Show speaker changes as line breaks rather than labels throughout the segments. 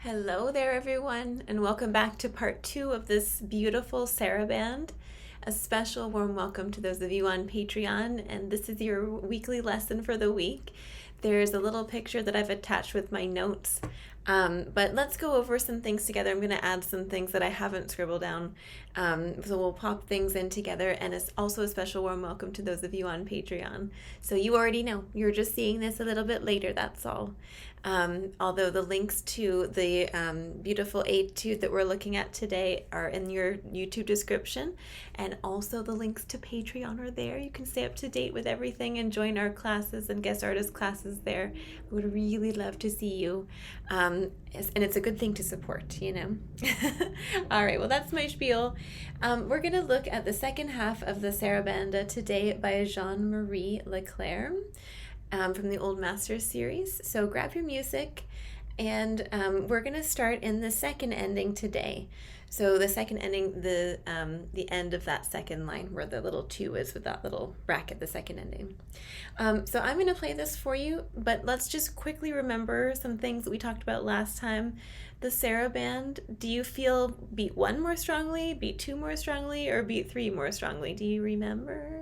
Hello there, everyone, and welcome back to part 2 of this beautiful Sarabande. A special warm welcome to those of you on Patreon, and this is your weekly lesson for the week. There's a little picture that I've attached with my notes, but let's go over some things together. I'm going to add some things that I haven't scribbled down, so we'll pop things in together, and it's also a special warm welcome to those of you on Patreon. So you already know, you're just seeing this a little bit later, that's all. Although the links to the beautiful etude that we're looking at today are in your YouTube description, and also the links to Patreon are there. You can stay up to date with everything and join our classes and guest artist classes there. We would really love to see you, and it's a good thing to support, you know. All right, well, that's my spiel. We're going to look at the second half of the Sarabande today by Jean-Marie Leclerc. From the Old Masters series. So grab your music, and we're going to start in the second ending today. So the second ending, the end of that second line where the little 2 is with that little bracket, the second ending. So I'm going to play this for you, but let's just quickly remember some things that we talked about last time. The Sarabande, do you feel beat 1 more strongly, beat 2 more strongly, or beat 3 more strongly? Do you remember?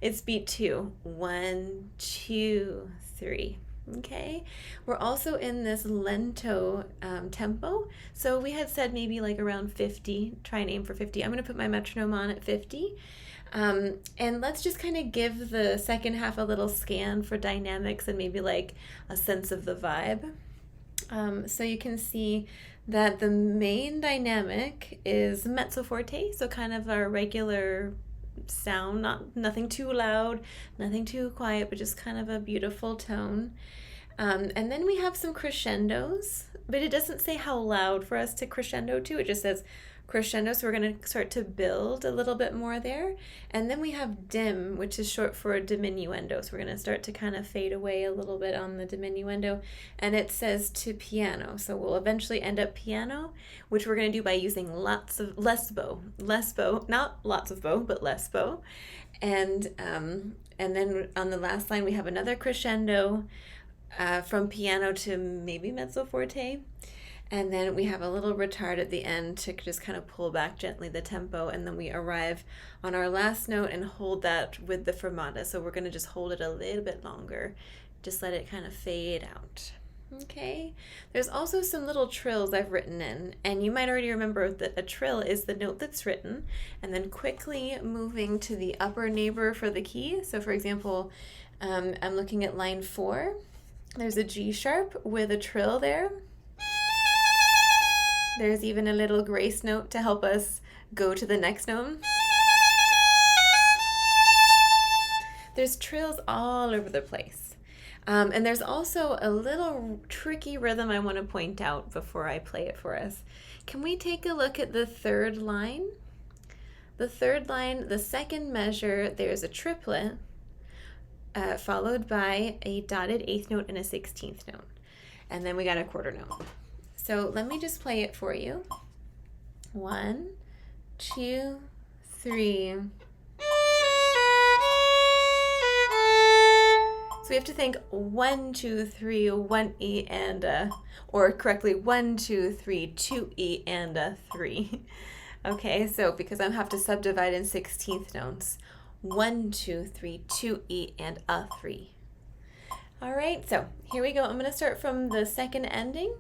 It's beat 2. 1, 2, 3. Okay. We're also in this lento tempo. So we had said maybe like around 50. Try and aim for 50. I'm going to put my metronome on at 50. And let's just kind of give the second half a little scan for dynamics and maybe like a sense of the vibe. So you can see that the main dynamic is mezzo forte, so kind of our regular sound, nothing too loud, nothing too quiet, but just kind of a beautiful tone. And then we have some crescendos, but it doesn't say how loud for us to crescendo to. It just says crescendo, so we're going to start to build a little bit more there. And then we have dim, which is short for diminuendo, so we're going to start to kind of fade away a little bit on the diminuendo. And it says to piano, so we'll eventually end up piano, which we're going to do by using less bow, not lots of bow, but less bow. And then on the last line we have another crescendo from piano to maybe mezzo forte. And then we have a little retard at the end to just kind of pull back gently the tempo, and then we arrive on our last note and hold that with the fermata. So we're going to just hold it a little bit longer, just let it kind of fade out. Okay, there's also some little trills I've written in, and you might already remember that a trill is the note that's written, and then quickly moving to the upper neighbor for the key. So for example, I'm looking at line 4. There's a G sharp with a trill there. There's even a little grace note to help us go to the next note. There's trills all over the place. And there's also a little tricky rhythm I want to point out before I play it for us. Can we take a look at the third line? The third line, the second measure, there's a triplet followed by a dotted 8th note and a 16th note. And then we got a quarter note. So let me just play it for you. 1, 2, 3. So we have to think 1, 2, 3, 1 E and or correctly 1, 2, 3, 2 E and 3. Okay, so because I have to subdivide in 16th notes. 1, 2, 3, 2 E and 3. All right, so here we go. I'm going to start from the second ending,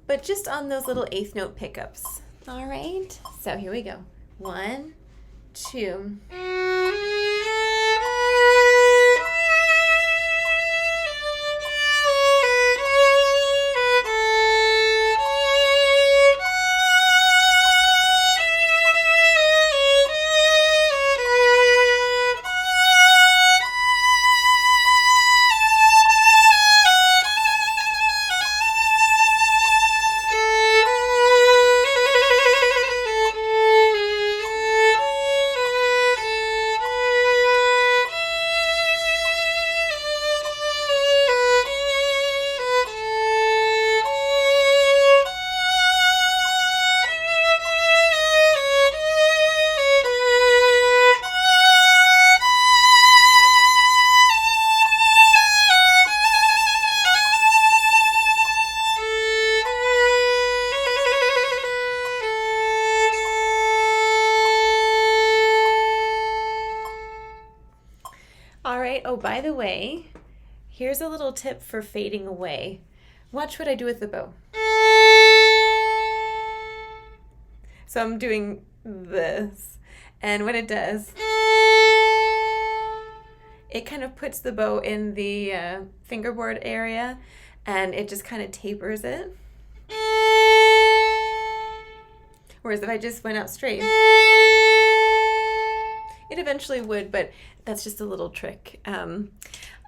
but just on those little 8th note pickups. All right, so here we go. 1, 2. Oh, by the way, here's a little tip for fading away. Watch what I do with the bow. So I'm doing this, and what it does, it kind of puts the bow in the fingerboard area, and it just kind of tapers it. Whereas if I just went out straight, it eventually would, but that's just a little trick.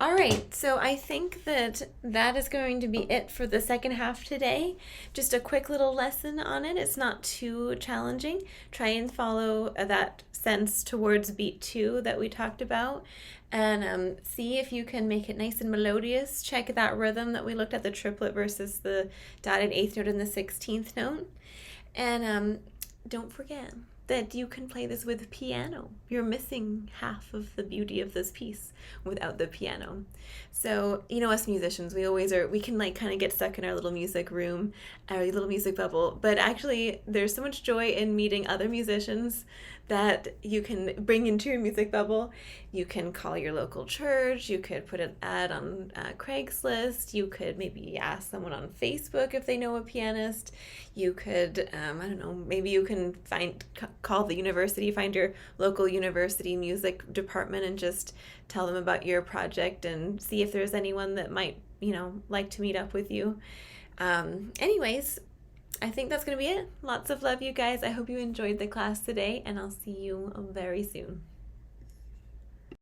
All right, so I think that is going to be it for the second half today. Just a quick little lesson on it. It's not too challenging. Try and follow that sense towards beat 2 that we talked about, and see if you can make it nice and melodious. Check that rhythm that we looked at, the triplet versus the dotted 8th note and the 16th note. And don't forget that you can play this with piano. You're missing half of the beauty of this piece without the piano. So, you know, us musicians, we can like kind of get stuck in our little music room, our little music bubble, but actually there's so much joy in meeting other musicians that you can bring into your music bubble. You can call your local church, you could put an ad on Craigslist, you could maybe ask someone on Facebook if they know a pianist, you could, I don't know, maybe you can call the university, find your local university music department and just tell them about your project and see if there's anyone that might, like to meet up with you. Anyways, I think that's going to be it. Lots of love, you guys. I hope you enjoyed the class today, and I'll see you very soon.